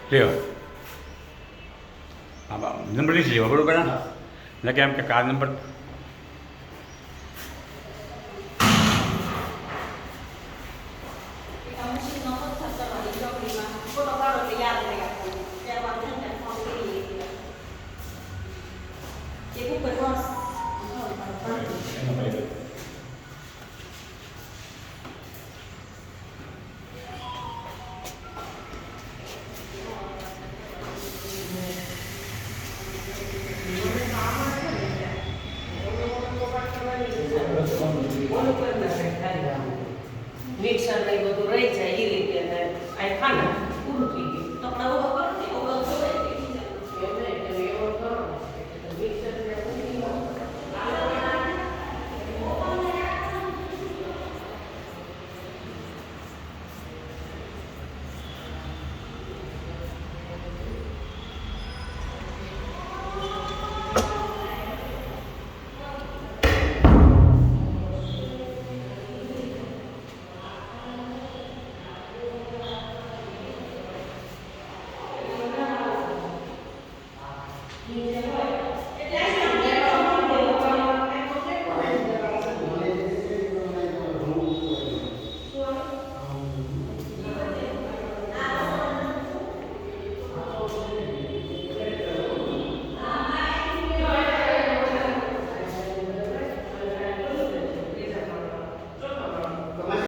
લ્યો હા નંબર લીધી લેવા બરોબર એટલે કેમ કે આ નંબર મિક્સર ને બધું રહી જાય એ રીતે આ ખાના પૂરું થઈ